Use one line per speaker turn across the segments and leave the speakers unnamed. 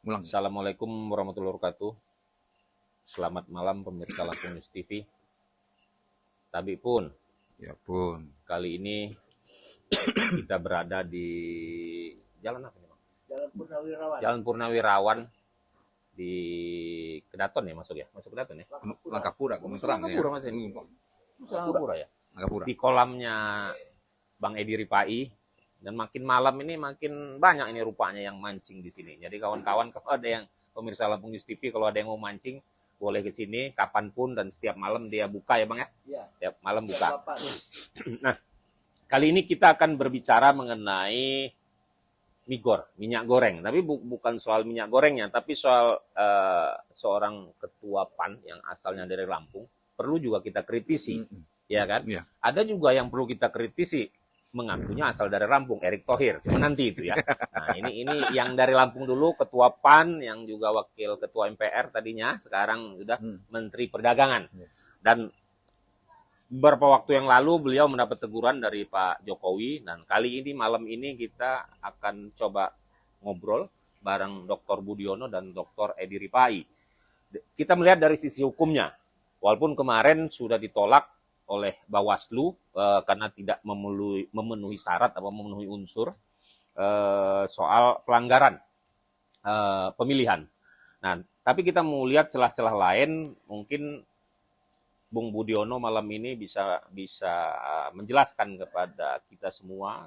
Ulang.
Assalamualaikum warahmatullahi wabarakatuh. Selamat malam pemirsa Lampung News TV. Tapi pun
Ya pun.
kali ini kita berada di jalan apa nih, Bang? Jalan Purnawirawan di Kedaton ya masuk ya? Masuk Kedaton ya?
Langkapura, Terang ya.
Langkapura Mas ini. Langkapura ya?
Langkapura.
Di kolamnya Bang Edi Ripai. Dan makin malam ini makin banyak ini rupanya yang mancing di sini. Jadi kawan-kawan kalau ada yang pemirsa Lampung News TV kalau ada yang mau mancing boleh ke sini kapanpun dan setiap malam dia buka ya Bang ya?
Iya.
Setiap malam buka. Nah, kali ini kita akan berbicara mengenai migor, minyak goreng. Tapi bukan soal minyak gorengnya, tapi soal seorang ketua PAN yang asalnya dari Lampung perlu juga kita kritisi, ya kan?
Iya.
Ada juga yang perlu kita kritisi mengakunya asal dari Lampung, Erick Thohir, nanti itu ya. Nah ini yang dari Lampung dulu, ketua PAN yang juga wakil ketua MPR tadinya, sekarang sudah Menteri Perdagangan. Dan beberapa waktu yang lalu beliau mendapat teguran dari Pak Jokowi, dan kali ini malam ini kita akan coba ngobrol bareng Dr. Budiono dan Dr. Edi Ripai. Kita melihat dari sisi hukumnya, walaupun kemarin sudah ditolak oleh Bawaslu karena tidak memenuhi syarat atau memenuhi unsur soal pelanggaran pemilihan. Nah, tapi kita mau lihat celah-celah lain, mungkin Bung Budiono malam ini bisa menjelaskan kepada kita semua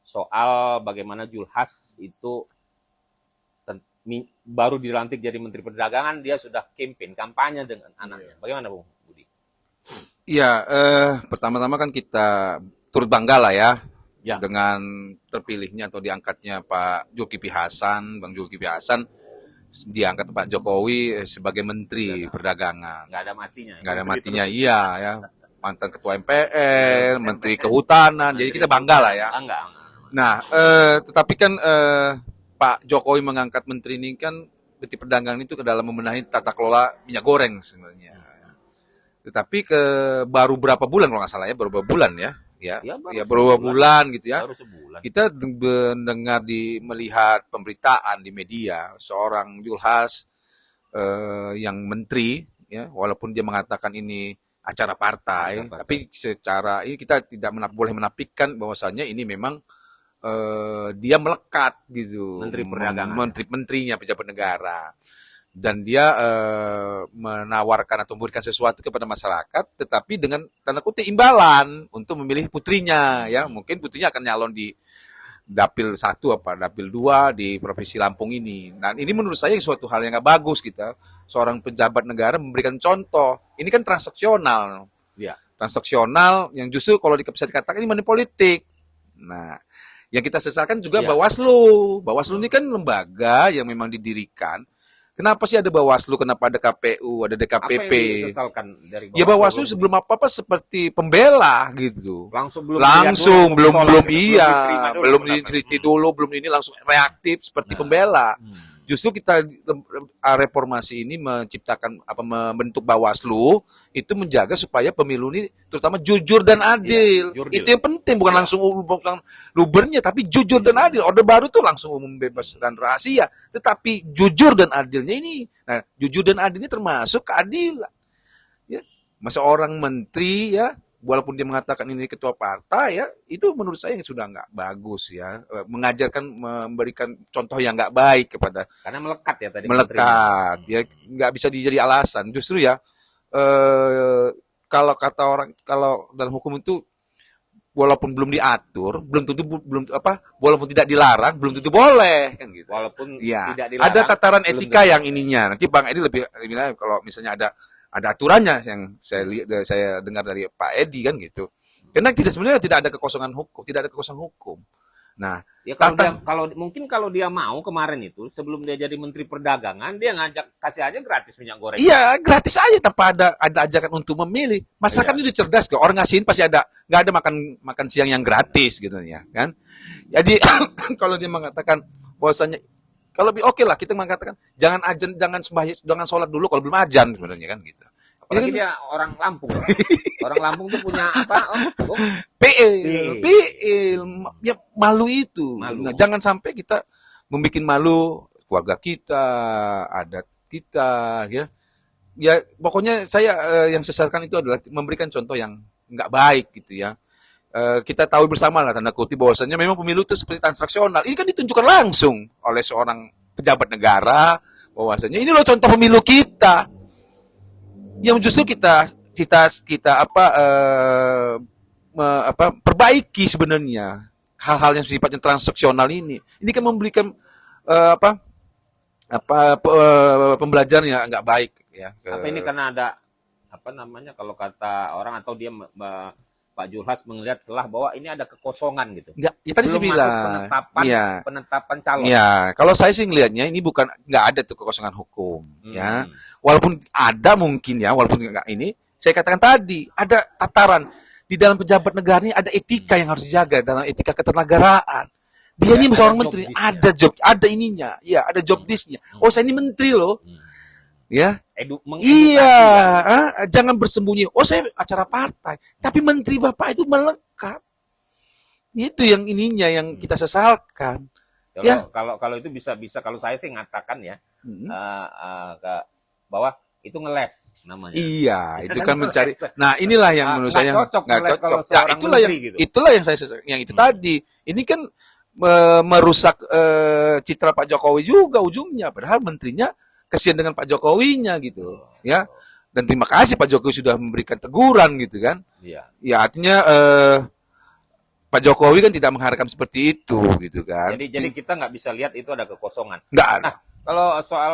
soal bagaimana Julhas itu baru dilantik jadi Menteri Perdagangan, dia sudah kampanye dengan anaknya. Bagaimana Bung Budi?
Iya, pertama-tama kan kita turut bangga lah ya,
Ya.
dengan terpilihnya atau diangkatnya Pak Zulkifli Hasan, Bang Zulkifli Hasan diangkat Pak Jokowi sebagai Menteri Perdagangan.
Nggak ada matinya.
Nggak ada matinya, iya ya. Mantan Ketua MPR, Menteri Kehutanan, jadi kita bangga lah ya.
Enggak.
Nah, tetapi kan Pak Jokowi mengangkat menteri ini kan Menteri Perdagangan itu ke dalam membenahi tata kelola minyak goreng sebenarnya. Tetapi baru berapa bulan kalau nggak salah ya, baru beberapa bulan ya, baru beberapa bulan gitu ya.
Baru sebulan.
Kita mendengar melihat pemberitaan di media seorang Julhas yang menteri, ya, walaupun dia mengatakan ini acara partai, tapi secara ini kita tidak boleh menafikan bahwasannya ini memang dia melekat gitu,
Menteri Perdagangan.
Menterinya pejabat negara. Dan dia menawarkan atau memberikan sesuatu kepada masyarakat, tetapi dengan tanda kutip imbalan untuk memilih putrinya, ya mungkin putrinya akan nyalon di dapil 1 apa dapil 2 di provinsi Lampung ini. Dan ini menurut saya suatu hal yang nggak bagus, kita seorang pejabat negara memberikan contoh. Ini kan transaksional,
Ya.
transaksional yang justru kalau bisa dikatakan ini money politik. Nah, yang kita sesalkan juga
Ya.
Bawaslu. Bawaslu ini kan lembaga yang memang didirikan. Kenapa sih ada Bawaslu, kenapa ada KPU, ada DKPP?
Apa yang disesalkan dari
Ya Bawaslu sebelum apa-apa seperti pembela gitu.
langsung
Belum
diterima dulu,
belum
pendapat.
diteliti dulu, belum ini langsung reaktif seperti pembela. Justru kita reformasi ini menciptakan membentuk Bawaslu itu menjaga supaya pemilu ini terutama jujur dan adil.
Jurdil.
Itu yang penting, bukan langsung lubernya, tapi jujur dan adil. Orde Baru tuh langsung umum bebas dan rahasia, tetapi jujur dan adilnya ini. Nah, jujur dan adilnya termasuk keadilan. Ya, masa orang menteri ya, walaupun dia mengatakan ini ketua partai ya, itu menurut saya yang sudah nggak bagus ya, mengajarkan, memberikan contoh yang nggak baik kepada
Karena melekat ya tadi.
melekat, ya nggak bisa dijadi alasan. Justru ya, kalau kata orang, kalau dalam hukum itu walaupun belum diatur, walaupun tidak dilarang, belum tentu boleh kan gitu.
Walaupun
Ya,
tidak dilarang,
ada tataran
belum
etika
tentu.
yang ininya. Nanti Bang Edi lebih kalau misalnya ada aturannya yang saya dengar dari Pak Edi kan gitu. Karena sebenarnya tidak ada kekosongan hukum. Nah,
Ya kalau dia mau kemarin itu sebelum dia jadi Menteri Perdagangan dia ngajak kasih aja gratis minyak goreng.
iya gratis aja tanpa ada ajakan untuk memilih. Masyarakat ini cerdas kok. Orang ngasihin pasti nggak ada makan siang yang gratis gitu ya kan. Jadi kalau dia mengatakan bahwasanya kalau lebih oke lah kita mengatakan jangan sholat dulu kalau belum azan sebenarnya kan gitu.
Apalagi dia orang Lampung. Orang Lampung tuh punya apa?
PL, ya malu itu.
Malu.
Nah, jangan sampai kita membuat malu keluarga kita, adat kita, ya. Ya pokoknya saya yang sesalkan itu adalah memberikan contoh yang nggak baik gitu ya. Kita tahu bersama lah tanda kutip bahwasannya memang pemilu itu seperti transaksional. Ini kan ditunjukkan langsung oleh seorang pejabat negara bahwasanya ini loh contoh pemilu kita. Yang justru kita perbaiki sebenarnya hal-hal yang sifatnya transaksional ini. Ini kan memberikan eh, apa pembelajaran yang nggak baik ya.
Apa ini karena ada apa namanya kalau kata orang atau dia Pak Julhas melihat celah bahwa ini ada kekosongan gitu.
Nggak, ya tadi saya
Belum masuk
bilang. Iya.
penetapan calon.
Iya, kalau saya sih ngelihatnya ini bukan nggak ada tuh kekosongan hukum, ya. Walaupun ada mungkin ya, walaupun nggak ini, saya katakan tadi ada tataran di dalam pejabat negara ini ada etika yang harus dijaga dalam etika ketenagaraan. Dia ini
Ada
seorang
job
menteri,
disk-nya.
ada job, ada ininya, ya, ada job disk-nya. Oh, saya ini menteri loh, ya.
Mengedukasi
Iya,
kan.
jangan bersembunyi. Oh, saya acara partai, tapi menteri Bapak itu melekat. Itu yang ininya yang kita sesalkan.
Kalau
Ya.
kalau itu bisa kalau saya sih ngatakan ya
Hmm.
bahwa itu ngeles namanya.
Iya, itu
Kan
kan mencari.
ngeles.
Nah, inilah yang menurut
Nggak
saya
cocok
nggak
ngeles kalau
cocok. Ya,
seorang
itulah yang
menteri gitu.
itulah yang saya yang itu tadi. Ini kan merusak citra Pak Jokowi juga ujungnya. Padahal menterinya kasihan dengan Pak Jokowinya gitu, ya. Dan terima kasih Pak Jokowi sudah memberikan teguran gitu kan.
Iya.
Ya artinya Pak Jokowi kan tidak mengharapkan seperti itu gitu kan.
Jadi kita nggak bisa lihat itu ada kekosongan.
Nggak ada.
Nah, kalau soal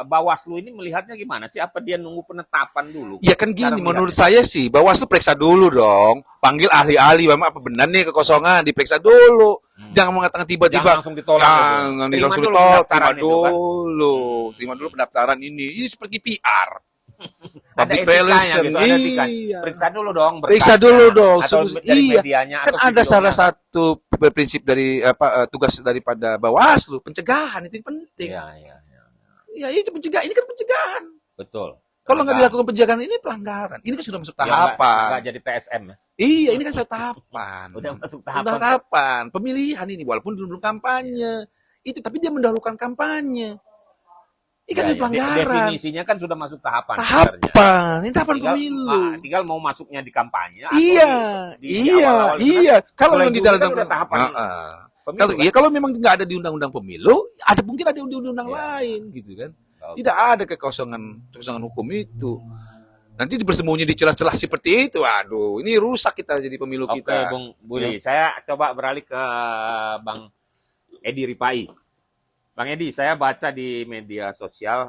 Bawaslu ini melihatnya gimana sih? Apa dia nunggu penetapan dulu?
Ya kan
Cara
gini, menurut
melihatnya.
saya sih, Bawaslu periksa dulu dong. Panggil ahli-ahli, memang apa benar nih kekosongan, diperiksa dulu. Jangan mengatakan
Jangan
tiba-tiba,
langsung ditolak.
jangan
Terima
langsung
dulu
ditolak, terima
pendaftaran itu kan.
dulu. Terima dulu pendaftaran ini. Ini seperti PR.
Ada
Public
etikanya
relation.
gitu, ada etika.
Iya.
Periksa dulu dong
Periksa
berkasnya,
dulu dong.
atau dari
Iya.
medianya
Kan
atau
ada
videonya.
salah satu prinsip dari tugas daripada Bawaslu, pencegahan itu yang penting.
Iya, iya, iya.
Ya itu pencegahan, ini kan pencegahan.
Betul.
Kalau nggak dilakukan pencegahan ini pelanggaran. Ini kan sudah masuk
Ya,
tahapan.
nggak jadi TSM ya.
Iya, ini kan sudah tahapan.
Udah masuk
Udah
tahapan.
tahapan pemilihan ini walaupun belum kampanye. Itu tapi dia mendahulukan kampanye. Ini kan
Ya,
sudah pelanggaran.
Definisinya kan sudah masuk tahapan. sebenarnya.
Tahapan. Ini tahapan
Tinggal,
pemilu.
tinggal mau masuknya di kampanye. atau
Iya,
di
iya,
awal-awal itu
iya. Kalau
mulai
memang di
dulu
dalam
kan udah tahapan pemilu,
kalau
kan?
iya kalau memang nggak ada di undang-undang pemilu, ada mungkin ada di undang-undang
Iya.
lain gitu kan.
Oke.
Tidak ada kekosongan hukum itu. Nanti bersembunyi di celah-celah seperti itu, aduh, ini rusak kita jadi pemilu
Oke,
kita.
Bung Budi. Saya coba beralih ke Bang Edi Ripai. Bang Edi, saya baca di media sosial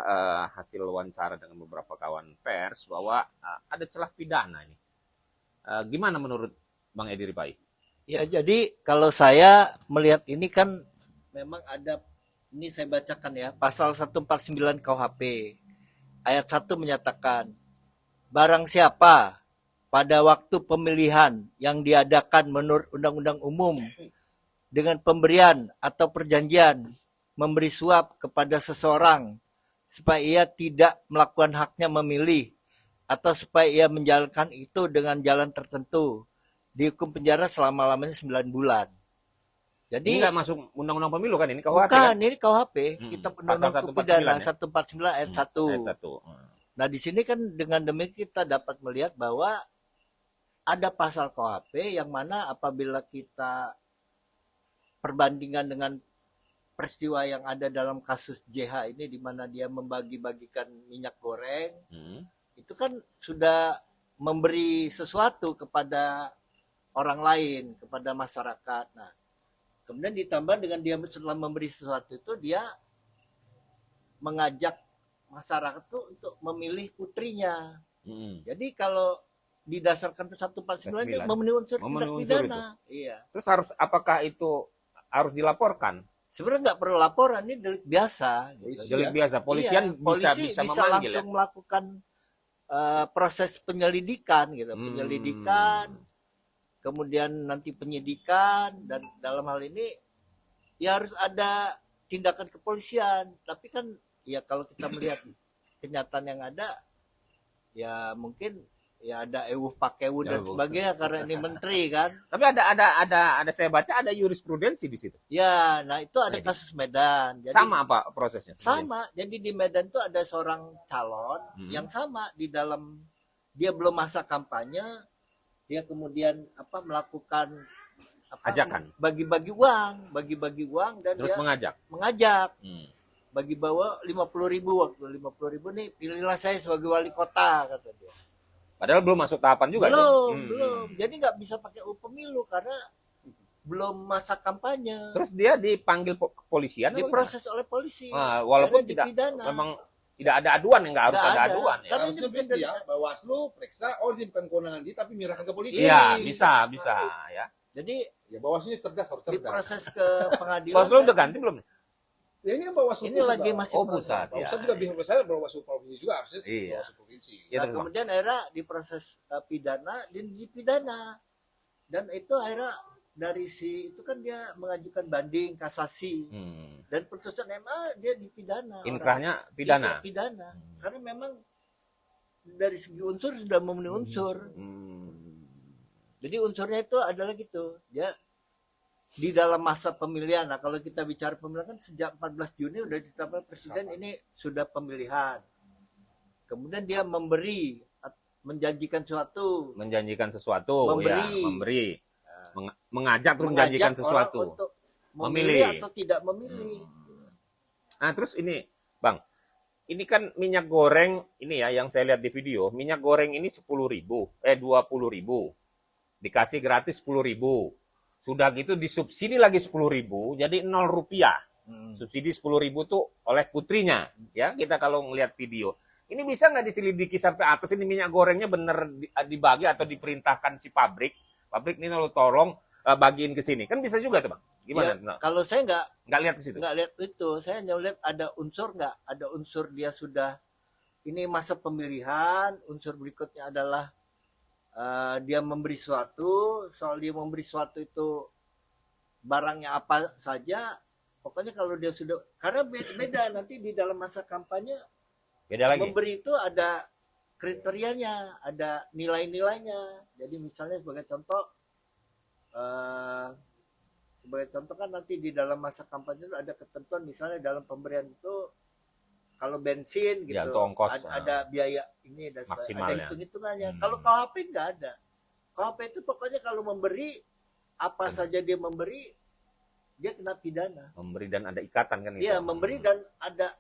hasil wawancara dengan beberapa kawan pers bahwa ada celah pidana ini. Gimana menurut Bang Edi Ripai?
Ya, jadi kalau saya melihat ini kan memang ada, ini saya bacakan ya, pasal 149 KUHP ayat 1 menyatakan barang siapa pada waktu pemilihan yang diadakan menurut Undang-Undang Umum dengan pemberian atau perjanjian memberi suap kepada seseorang supaya ia tidak melakukan haknya memilih atau supaya ia menjalankan itu dengan jalan tertentu, dihukum penjara selama-lamanya 9 bulan. Jadi
Ini nggak masuk undang-undang pemilu kan ini KUHP
bukan,
kan?
ini KUHP, Kitab
Pasal
Undang-Undang Hukum
149
Pidana
ya?
149 ayat 1.
Ayat 1.
Nah, di sini kan dengan demikian kita dapat melihat bahwa ada pasal KUHP yang mana apabila kita perbandingan dengan peristiwa yang ada dalam kasus JH ini di mana dia membagi-bagikan minyak goreng, itu kan sudah memberi sesuatu kepada orang lain, kepada masyarakat. Nah, kemudian ditambah dengan dia setelah memberi sesuatu itu dia mengajak masyarakat itu untuk memilih putrinya. Jadi kalau didasarkan ke 149 itu memenuhi unsur tindak pidana. Iya.
Terus apakah itu harus dilaporkan?
Sebenarnya nggak perlu laporan, ini delik biasa. Gitu.
Delik biasa. Polisian
Polisi
bisa memanggil
langsung melakukan proses penyelidikan gitu, penyelidikan, kemudian nanti penyidikan, dan dalam hal ini ya harus ada tindakan kepolisian. Tapi kan ya kalau kita melihat kenyataan yang ada, ya mungkin ya ada pakewu dan
Ewu.
sebagainya karena ini menteri kan.
Tapi ada saya baca ada jurisprudensi di situ.
Ya, nah itu ada
Nah, ini.
kasus Medan. Jadi,
Sama apa prosesnya? sebenarnya?
sama. Jadi di Medan itu ada seorang calon yang sama di dalam dia belum masa kampanye, dia kemudian melakukan
Ajakan.
bagi-bagi uang dan
Terus
dia
mengajak.
mengajak
Hmm.
bagi bawa 50.000 waktu 50.000 nih pilihlah saya sebagai wali kota kata dia.
Padahal belum masuk tahapan juga.
belum
dong.
belum jadi nggak bisa pakai pemilu karena belum masa kampanye.
Terus dia dipanggil kepolisian atau
Diproses oleh polisi.
gimana? Walaupun
Akhirnya
tidak
dipidana.
memang tidak ada aduan, nggak harus
Nggak
ada
ada.
aduan ya.
Karena
Harusnya
independen.
begitu ya, Bawaslu periksa, oh ini bukan kewenangan dia, tapi menyerahkan ke polisi.
Iya, bisa ya.
Jadi
Ya Bawaslunya cerdas, harus cerdas.
diproses ke pengadilan.
Bawaslu udah ganti belum?
Ya ini kan Bawaslu
Ini lagi masih
Oh,
proses.
pusat.
Bawaslu
Ya.
juga bingung besar, Bawaslu provinsi juga harusnya
Iya.
Bawaslu provinsi.
Ya,
Nah,
terus, Bang.
kemudian akhirnya diproses pidana dan dipidana. Dan itu akhirnya dari itu kan dia mengajukan banding kasasi dan putusan MA dia dipidana.
Inkrahnya
Orang-
pidana.
Iya, pidana. Karena memang dari segi unsur sudah memenuhi unsur. Jadi unsurnya itu adalah gitu. Dia di dalam masa pemilihan. Nah, kalau kita bicara pemilihan kan sejak 14 Juni udah ditetapkan presiden ini sudah pemilihan. Kemudian dia menjanjikan sesuatu,
Menjanjikan sesuatu,
Memberi.
ya, memberi. Mengajak terus menjanjikan
mengajak
sesuatu.
orang untuk memilih
Memilih.
atau tidak memilih.
Nah, terus ini, Bang. Ini kan minyak goreng ini ya yang saya lihat di video. Minyak goreng ini 20.000. Dikasih gratis 10.000. Sudah gitu disubsidi lagi 10.000, jadi 0 rupiah. Subsidi 10.000 tuh oleh putrinya. Ya, kita kalau ngelihat video. Ini bisa nggak diselidiki sampai atas ini minyak gorengnya bener dibagi atau diperintahkan si pabrik ini lo tolong bagiin ke sini. Kan bisa juga tuh, Bang. Gimana?
Ya,
Nah,
kalau saya
nggak lihat ke situ.
nggak lihat itu, saya hanya lihat ada unsur nggak, ada unsur dia sudah ini masa pemilihan, unsur berikutnya adalah dia memberi sesuatu, soal dia memberi sesuatu itu barangnya apa saja, pokoknya kalau dia sudah, karena beda nanti di dalam masa kampanye
Beda lagi.
memberi itu ada kriterianya, ada nilai-nilainya. Jadi misalnya sebagai contoh kan nanti di dalam masa kampanye itu ada ketentuan, misalnya dalam pemberian itu kalau bensin gitu
Ya, untuk ongkos,
ada biaya ini dan sebagainya, ada
maksimalnya.
hitung-hitungannya. Kalau KHP nggak ada. KHP itu pokoknya kalau memberi apa saja dia memberi, dia kena pidana.
Memberi dan ada ikatan kan
Iya, memberi dan ada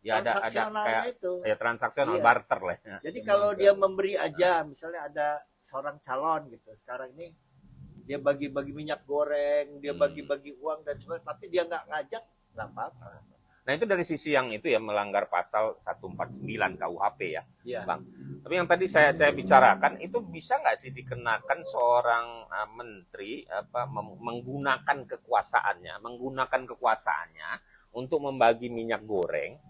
ya ada
transaksionalnya
kayak
itu.
ya transaksional
Iya.
barter lah ya.
Jadi kalau dia memberi aja, misalnya ada seorang calon gitu, sekarang ini dia bagi-bagi minyak goreng, dia bagi-bagi uang dan sebagainya, tapi dia nggak ngajak, nggak apa-apa.
Nah, itu dari sisi yang itu ya melanggar pasal 149 KUHP ya,
Iya.
Bang. Tapi yang tadi saya bicarakan itu bisa nggak sih dikenakan seorang menteri menggunakan kekuasaannya untuk membagi minyak goreng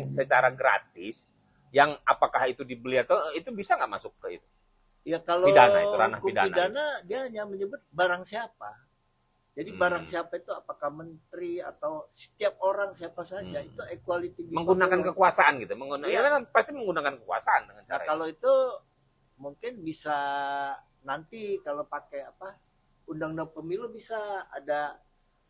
secara gratis, yang apakah itu dibeli atau itu bisa nggak masuk ke itu?
Ya kalau
Pidana itu, ranah
hukum
pidana.
dia hanya menyebut barang siapa. Jadi barang siapa itu apakah menteri atau setiap orang siapa saja, itu equality before
Menggunakan
the law.
kekuasaan gitu,
Iya.
ya kan pasti menggunakan kekuasaan dengan
Nah,
cara itu.
kalau itu mungkin bisa nanti kalau pakai undang-undang pemilu bisa ada.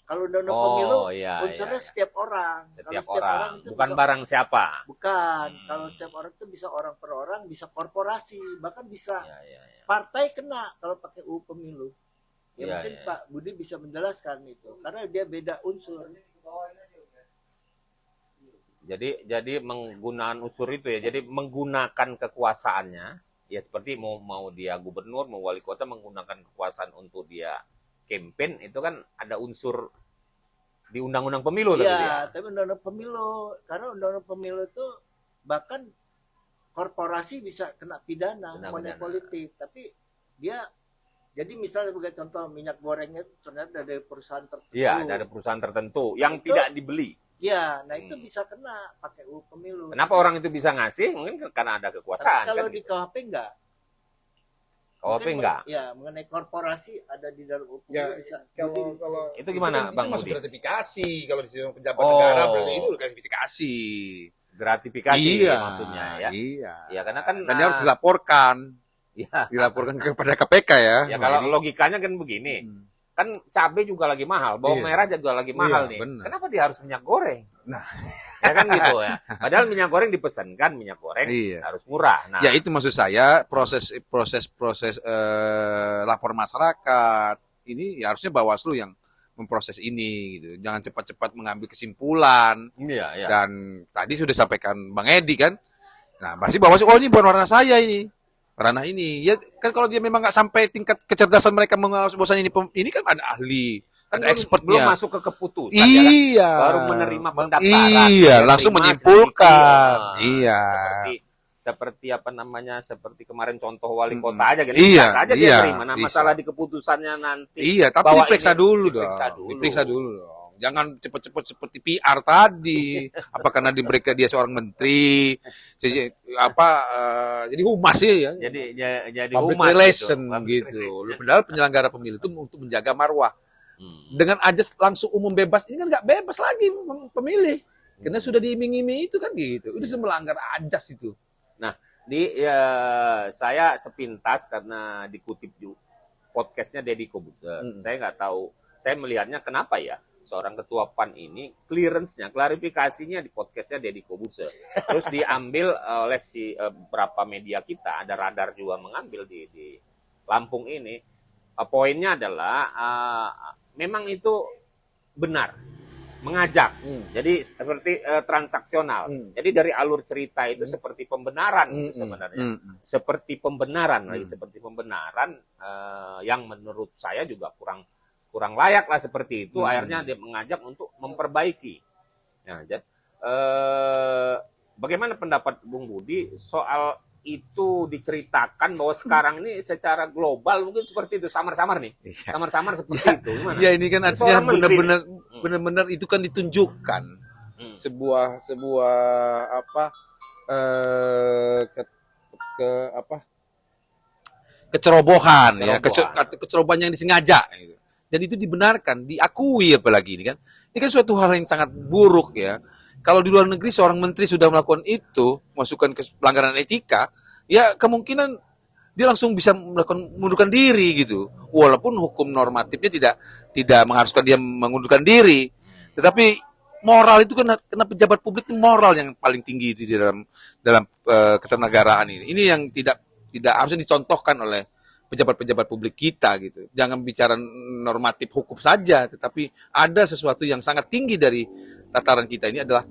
Kalau undang-undang pemilu
iya,
unsurnya
iya.
setiap orang.
Setiap
Kalau
orang,
itu
bukan
bisa-
barang siapa.
Bukan. Kalau setiap orang itu bisa orang per orang, bisa korporasi, bahkan bisa
Ya, ya, ya.
partai kena kalau pakai UU pemilu. Ya,
Iya,
mungkin
iya.
Pak Budi bisa menjelaskan itu karena dia beda unsur.
Jadi menggunakan unsur itu ya. Jadi menggunakan kekuasaannya ya seperti mau dia gubernur, mau wali kota menggunakan kekuasaan untuk dia campaign itu kan ada unsur di undang-undang pemilu tadi ya.
Iya, tapi undang-undang pemilu karena undang-undang pemilu itu bahkan korporasi bisa kena pidana
Kena
money
pidana.
politik, tapi dia jadi misalnya sebagai contoh minyak gorengnya itu ternyata dari perusahaan tertentu.
Iya, dari perusahaan tertentu yang
Itu-
tidak dibeli.
Iya, nah itu bisa kena pakai UU pemilu.
Kenapa orang itu bisa ngasih? Mungkin karena ada
Tapi
kekuasaan
kalau
kan.
di KHP enggak.
KUHP
Mungkin
enggak.
Ya, mengenai korporasi ada di dalam UU
Ya,
pemilu bisa.
kalau
Itu gimana,
itu
Bang
masuk
Budi?
gratifikasi kalau di sistem pejabat
Oh.
negara berarti itu gratifikasi.
gratifikasi
Iya,
maksudnya ya.
Iya.
Ya karena kan
Dan dia harus dilaporkan kepada KPK ya.
ya
Wah,
kalau
ini-
logikanya kan begini.
Hmm.
Kan cabai juga lagi mahal, bawang
Iya.
merah juga lagi mahal
Iya,
nih.
benar.
Kenapa dia harus minyak goreng?
Nah.
Ya kan gitu ya. Padahal minyak goreng dipesankan minyak goreng
Iya.
harus murah. Nah,
Ya itu maksud saya proses lapor masyarakat ini ya harusnya Bawaslu yang memproses ini gitu. Jangan cepat-cepat mengambil kesimpulan.
iya, iya.
Dan tadi sudah sampaikan Bang Edi kan. Nah, pasti Bawaslu oh ini bukan ranah saya ini. Ranah ini. Ya kan kalau dia memang nggak sampai tingkat kecerdasan mereka mengawas bosan ini kan ada ahli,
Kan
ada
belum
expertnya.
masuk ke keputusan ya kan?
Iya.
Baru menerima pendaftaran.
Iya,
Dia
langsung
terima
menyimpulkan.
sedikit.
Iya.
Seperti apa namanya? Seperti kemarin contoh wali kota
Mm-mm.
aja kan.
Iya,
Bisa saja dia
iya,
terima. Nah,
bisa.
masalah di keputusannya nanti.
Iya, tapi
bahwa
diperiksa
ini
dulu
diperiksa
dong.
dulu.
Diperiksa dulu dong. Jangan cepet-cepet seperti PR tadi. Apa karena diberikan dia seorang menteri, jadi jadi humas ya.
Jadi
Public
humas
relation
Public
gitu.
relation.
Padahal penyelenggara pemilu itu untuk menjaga marwah.
Hmm.
Dengan ajas langsung umum bebas ini kan nggak bebas lagi pemilih. Karena sudah diiming-iming itu kan gitu. Itu sudah melanggar ajas itu.
Saya sepintas karena dikutip juga podcastnya Deddy Kobuser. Saya nggak tahu. Saya melihatnya kenapa ya seorang ketua PAN ini clearance-nya, klarifikasinya di podcastnya Deddy Kobuser. Terus diambil oleh beberapa media kita, ada Radar juga mengambil di Lampung ini. Poinnya adalah memang itu benar, mengajak. Jadi seperti transaksional. Jadi dari alur cerita itu seperti pembenaran itu sebenarnya. Seperti pembenaran lagi, seperti pembenaran yang menurut saya juga kurang layak lah seperti itu. Akhirnya dia mengajak untuk memperbaiki. Nah, bagaimana pendapat Bung Budi soal itu diceritakan bahwa sekarang ini secara global mungkin seperti itu, samar-samar nih,
Iya.
samar-samar seperti itu. Gimana?
Ya ini kan artinya
Seorang menteri
benar-benar itu kan ditunjukkan sebuah kecerobohan ya, kecerobohan yang disengaja gitu. Dan itu dibenarkan, diakui apalagi ini kan. Ini kan suatu hal yang sangat buruk ya. Kalau di luar negeri seorang menteri sudah melakukan itu, masukkan ke pelanggaran etika, ya kemungkinan dia langsung bisa melakukan mengundurkan diri gitu. Walaupun hukum normatifnya tidak mengharuskan dia mengundurkan diri, tetapi moral itu kan karena pejabat publik itu moral yang paling tinggi itu di dalam ketenagaraan ini. Ini yang tidak harusnya dicontohkan oleh pejabat-pejabat publik kita gitu. Jangan bicara normatif hukum saja, tetapi ada sesuatu yang sangat tinggi dari tataran kita ini adalah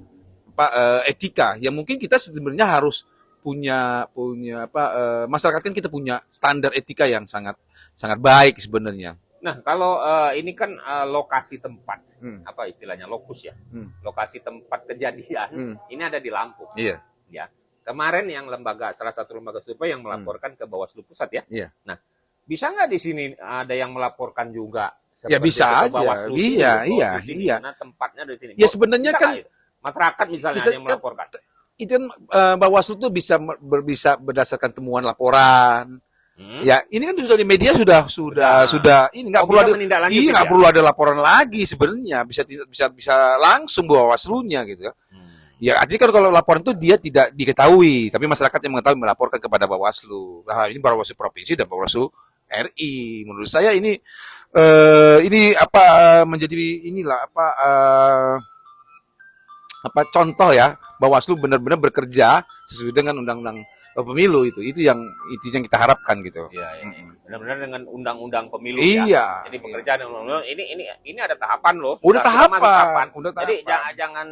etika yang mungkin kita sebenarnya harus punya masyarakat kan kita punya standar etika yang sangat baik sebenarnya.
Nah, kalau ini kan lokasi tempat, apa istilahnya, lokus ya, lokasi tempat kejadian, ini ada di Lampung.
Iya.
Ya, kemarin yang salah satu lembaga survei yang melaporkan ke Bawaslu Pusat ya.
Iya.
Nah, bisa nggak di sini ada yang melaporkan juga?
Ya bisa
ke
aja.
Bawaslu
Iya.
Karena tempatnya di sini.
Ya sebenarnya
Bisa
kan
nggak itu? Masyarakat misalnya
bisa
ada yang
kan-
melaporkan.
itu kan Bawaslu tuh bisa berdasarkan temuan laporan. Ya, ini kan sudah di media sudah ini nggak perlu ada nggak perlu ada laporan lagi sebenarnya, bisa langsung Bawaslu-nya gitu. Ya, artinya kan kalau laporan itu dia tidak diketahui, tapi masyarakat yang mengetahui melaporkan kepada Bawaslu. Nah, ini Bawaslu provinsi dan Bawaslu RI. Menurut saya ini menjadi contoh ya, Bawaslu benar-benar bekerja sesuai dengan undang-undang pemilu itu yang kita harapkan gitu.
Iya. Benar-benar dengan undang-undang pemilu
Iya.
ya. Jadi pekerjaan yang ini ada tahapan loh.
Udah
Sudah masuk
tahapan.
Jadi jangan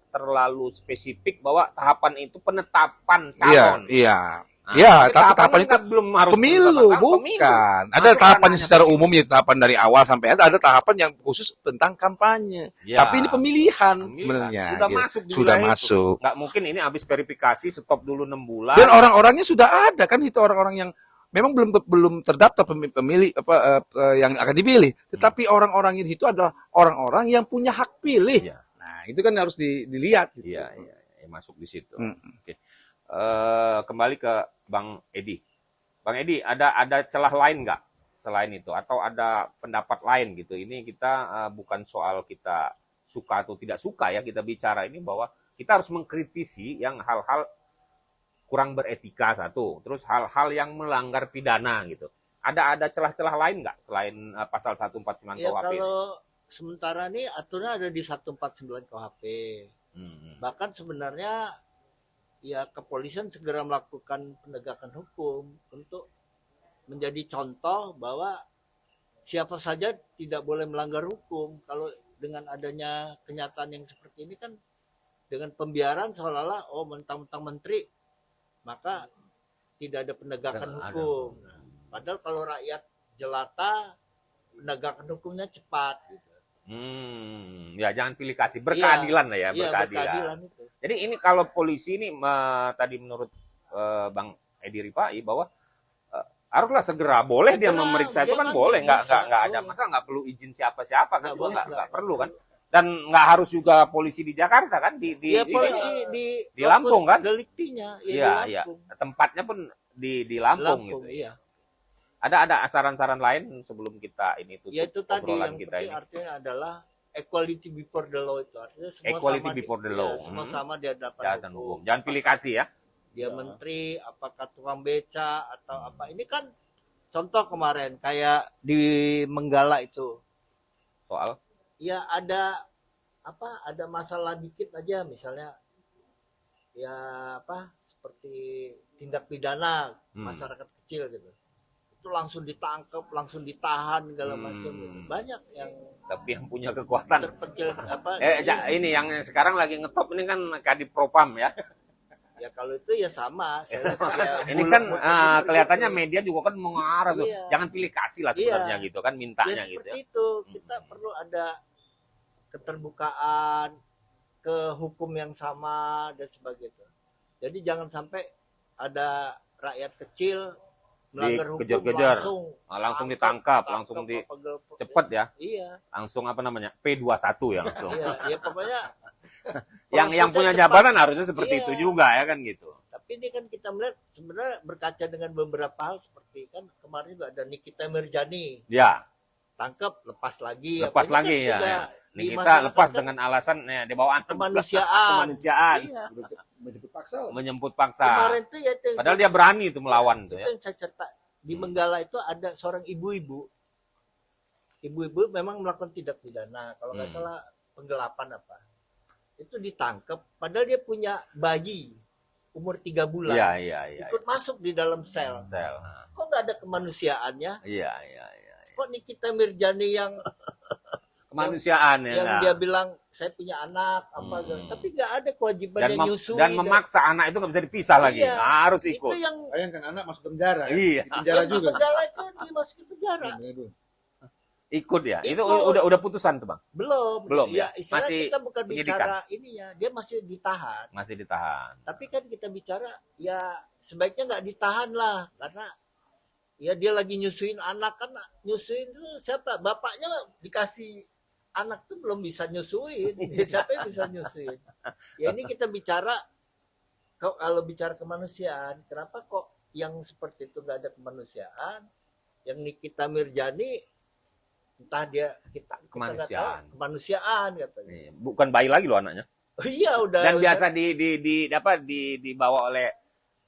terlalu spesifik bahwa tahapan itu penetapan calon.
Iya.
Nah,
Ya,
tahapan
tapi tahapan itu
belum harus
pemilu,
penetapan
bukan. Ada
Masuk
tahapan yang
ranahnya
secara
pemilu.
umum, ya tahapan dari awal sampai ada tahapan yang khusus tentang kampanye.
Ya.
Tapi ini pemilihan
Pemilihan.
sebenarnya.
Sudah
gitu.
masuk di
Sudah
wilayah
masuk.
Nggak mungkin ini habis verifikasi stop dulu 6 bulan.
Dan orang-orangnya sudah ada kan, itu orang-orang yang memang belum terdaftar pemilih yang akan dipilih. Tetapi orang-orang itu adalah orang-orang yang punya hak pilih.
Iya.
Nah, itu kan harus dilihat gitu.
Iya, masuk di situ.
Mm.
Oke. Kembali ke Bang Edi. Bang Edi, ada celah lain nggak selain itu? Atau ada pendapat lain gitu? Ini kita bukan soal kita suka atau tidak suka ya. Kita bicara ini bahwa kita harus mengkritisi yang hal-hal kurang beretika satu, terus hal-hal yang melanggar pidana gitu. Ada celah-celah lain nggak selain pasal 149
Ya
KUHP?
kalau sementara ini aturan ada di 149 KUHP.
Hmm.
Bahkan sebenarnya ya kepolisian segera melakukan penegakan hukum untuk menjadi contoh bahwa siapa saja tidak boleh melanggar hukum. Kalau dengan adanya kenyataan yang seperti ini kan dengan pembiaran seolah-olah mentang-mentang menteri maka tidak ada penegakan hukum. Padahal kalau rakyat jelata penegakan hukumnya cepat gitu.
Ya jangan pilih kasih, berkeadilan lah ya,
Iya,
berkeadilan.
itu.
Jadi ini kalau polisi ini tadi menurut Bang Edi Rifai bahwa haruslah segera boleh dia
Segera,
memeriksa itu
dia
kan
nanti
boleh, nggak
bisa.
ada masalah, nggak perlu izin siapa-siapa kan,
Nggak
juga
boleh,
nggak
nggak
perlu kan, dan nggak harus juga polisi di Jakarta kan, di
Ya
sini.
polisi
di Lampung kan?
Deliktinya
Iya,
di
iya.
Lampung.
Tempatnya pun di Lampung, gitu.
Iya.
Ada saran-saran lain sebelum kita ini tutup
Ya itu tadi
obrolan
yang
kita
penting
ini.
artinya adalah equality before the law itu artinya semua
Equality
sama
before the
iya,
law.
semua sama di hadapan
Kejahatan
hukum.
hukum. Jangan pilih kasih ya.
Dia menteri, apakah tukang beca atau apa. Ini kan contoh kemarin kayak di Menggala itu.
Soal
Ya ada masalah dikit aja misalnya ya seperti tindak pidana masyarakat kecil gitu. Itu langsung ditangkap, langsung ditahan segala macam. Banyak yang
tapi yang punya kekuatan.
terpencil
Ini yang sekarang lagi ngetop ini kan Kadif Propam ya.
ya kalau itu ya sama. Saya lihat ya
Ini
bulog
kan
betul-betul
kelihatannya
gitu.
media juga kan mengarah tuh.
Iya.
Jangan pilih kasih lah sebenarnya
Iya.
gitu kan, mintanya
Ya
gitu
seperti
ya.
itu kita perlu ada keterbukaan ke hukum yang sama dan sebagainya. Jadi jangan sampai ada rakyat kecil melanggar hukum
Dikejar-kejar. Langsung
tangkap,
ditangkap, langsung
pegel-
cepet ya.
Iya,
Langsung apa namanya? P21 ya langsung.
iya, ya pokoknya
yang punya
prosesnya
jabatan
cepat.
harusnya seperti
Iya.
itu juga ya kan gitu.
Tapi ini kan kita melihat sebenarnya berkaca dengan beberapa hal seperti kan kemarin juga ada Nikita Mirjani
Ya,
tangkap lepas lagi.
lepas
Ini kan
lagi ya.
sudah
Ya.
di
Ini kita
masyarakat
lepas
kan
dengan alasan di bawah
kemanusiaan.
kemanusiaan,
Iya.
Menjemput paksa.
menjemput paksa.
Kemarin tuh ya itu yang
Padahal
saya-
dia berani itu melawan tuh
itu
ya.
yang saya cerita di Menggala itu ada seorang ibu-ibu memang melakukan tindak pidana kalau nggak salah penggelapan apa itu ditangkap padahal dia punya bayi umur 3 bulan
Iya.
ikut masuk di dalam sel
Sel.
kok nggak ada kemanusiaannya
Iya.
kok Nikita Mirjani yang
Kemanusiaan ya.
yang
nah.
dia bilang saya punya anak apa tapi nggak ada kewajibannya nyusui
dan memaksa anak itu nggak bisa dipisah lagi.
Iya.
Harus
itu
ikut.
yang
Bayangkan anak masuk penjara. kan?
Iya.
Di penjara
yang di
juga.
Menggala itu dimasukin penjara
Aduh.
Ikut ya. Itu
Ikut.
udah putusan tuh, Bang.
belum
ya?
ya istilahnya
Masih
kita bukan
penyidikan.
bicara ininya dia masih ditahan
Masih ditahan.
tapi kan kita bicara ya sebaiknya nggak ditahan lah karena ya dia lagi nyusuin anak kan nyusuin itu siapa bapaknya dikasih anak tuh belum bisa nyusuin ya, siapa yang bisa nyusuin ya ini kita bicara kalau bicara kemanusiaan kenapa kok yang seperti itu nggak ada kemanusiaan yang Nikita Mirjani entah dia kita nggak tahu,
Kemanusiaan.
kemanusiaan katanya
Iya. Bukan bayi lagi loh anaknya.
iya udah
Dan biasa dibawa oleh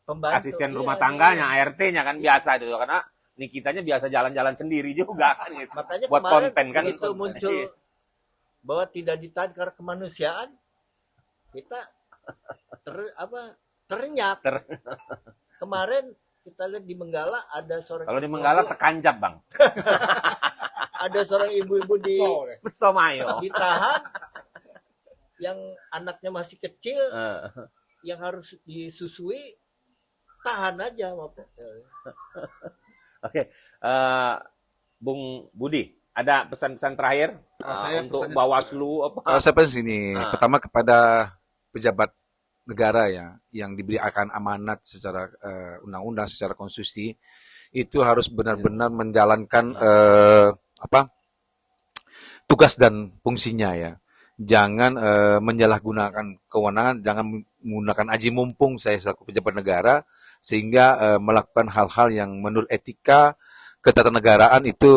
pembantu,
asisten
iya,
rumah
iya.
tangganya, ART-nya kan biasa itu karena Nikitanya biasa jalan-jalan sendiri juga kan gitu.
Makanya
Buat
kemarin
konten kan.
begitu muncul
Iya.
bahwa tidak ditahan karena kemanusiaan, kita terenyak. Kemarin kita lihat di Menggala ada seorang
Kalau di Menggala tekanjap, Bang.
ada seorang ibu-ibu
Beso mayo.
ditahan yang anaknya masih kecil
Eh,
yang harus disusui tahan aja
Oke. Bung Budi, ada pesan-pesan terakhir
Saya
untuk
pesannya
Bawaslu apa?
Kalau saya pesan sini,
Ah.
pertama kepada pejabat negara ya, yang diberikan amanat secara undang-undang, secara konstitusi, itu harus benar-benar menjalankan tugas dan fungsinya ya. Jangan menyalahgunakan kewenangan, jangan menggunakan aji mumpung saya selaku pejabat negara, sehingga melakukan hal-hal yang menurut etika ketatanegaraan itu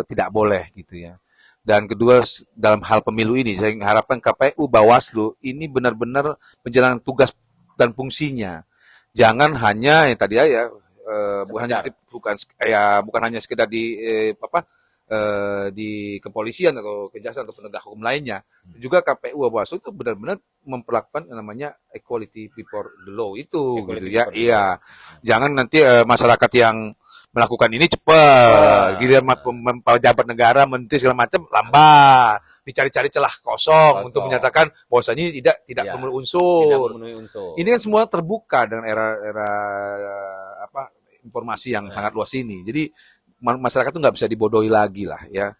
tidak boleh gitu ya. Dan kedua, dalam hal pemilu ini, saya harapkan KPU, Bawaslu ini benar-benar menjalankan tugas dan fungsinya. Jangan hanya yang tadi ya, bukan hanya sekedar di kepolisian atau kejaksaan atau penegak hukum lainnya. Juga KPU, Bawaslu itu benar-benar memperlakukan yang namanya equality before the law itu,
Equality
gitu ya.
before the
Iya, jangan nanti masyarakat yang melakukan ini cepat, gitu ya, pejabat negara, menteri segala macam lambat, dicari-cari celah kosong untuk menyatakan bahwasanya tidak
Ya,
memenuhi
tidak
unsur.
memenuhi unsur.
Ini kan semua terbuka dengan era informasi yang sangat luas ini. Jadi masyarakat itu nggak bisa dibodohi lagi lah ya.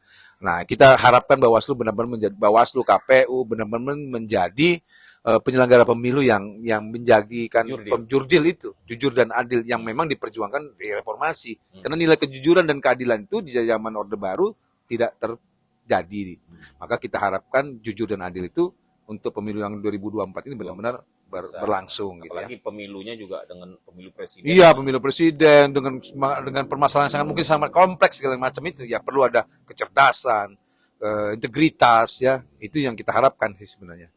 Nah, kita harapkan Bawaslu benar-benar menjadi Bawaslu, KPU benar-benar menjadi penyelenggara pemilu yang menjadikan jurdil itu jujur dan adil yang memang diperjuangkan di reformasi. Karena nilai kejujuran dan keadilan itu di zaman Orde Baru tidak terjadi. Maka kita harapkan jujur dan adil itu untuk pemilu yang 2024 ini benar-benar berlangsung gitu ya.
Apalagi pemilunya juga dengan pemilu presiden.
Iya, pemilu presiden dengan permasalahan yang sangat mungkin sangat kompleks segala macam itu, ya perlu ada kecerdasan, integritas ya. Itu yang kita harapkan sih sebenarnya.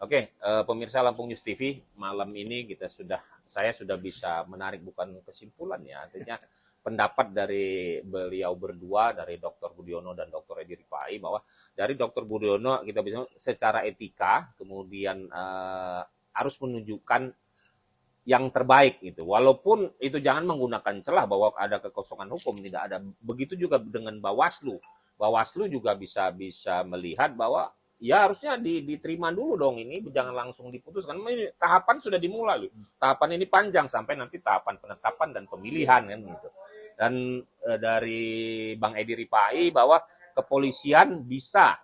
Oke, pemirsa Lampung News TV, malam ini saya sudah bisa menarik bukan kesimpulan ya, artinya pendapat dari beliau berdua, dari Dr. Budiono dan Dr. Edi Rifai, bahwa dari Dr. Budiono kita bisa secara etika kemudian harus menunjukkan yang terbaik gitu. Walaupun itu jangan menggunakan celah bahwa ada kekosongan hukum, tidak ada. Begitu juga dengan Bawaslu. Bawaslu juga bisa melihat bahwa ya harusnya diterima dulu dong ini, jangan langsung diputuskan. Tahapan sudah dimulai loh. Tahapan ini panjang sampai nanti tahapan penetapan dan pemilihan kan gitu. Dan dari Bang Edi Rifai bahwa kepolisian bisa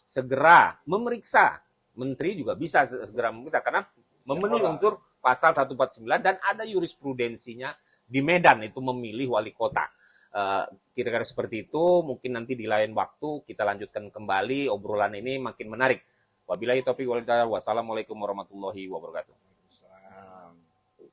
segera memeriksa, menteri juga bisa segera memeriksa karena memenuhi unsur pasal 149 dan ada jurisprudensinya di Medan itu memilih wali kota. Kira-kira seperti itu, mungkin nanti di lain waktu kita lanjutkan kembali obrolan ini makin menarik. Wabillahi taufiq wal hidayah. Wassalamualaikum warahmatullahi wabarakatuh.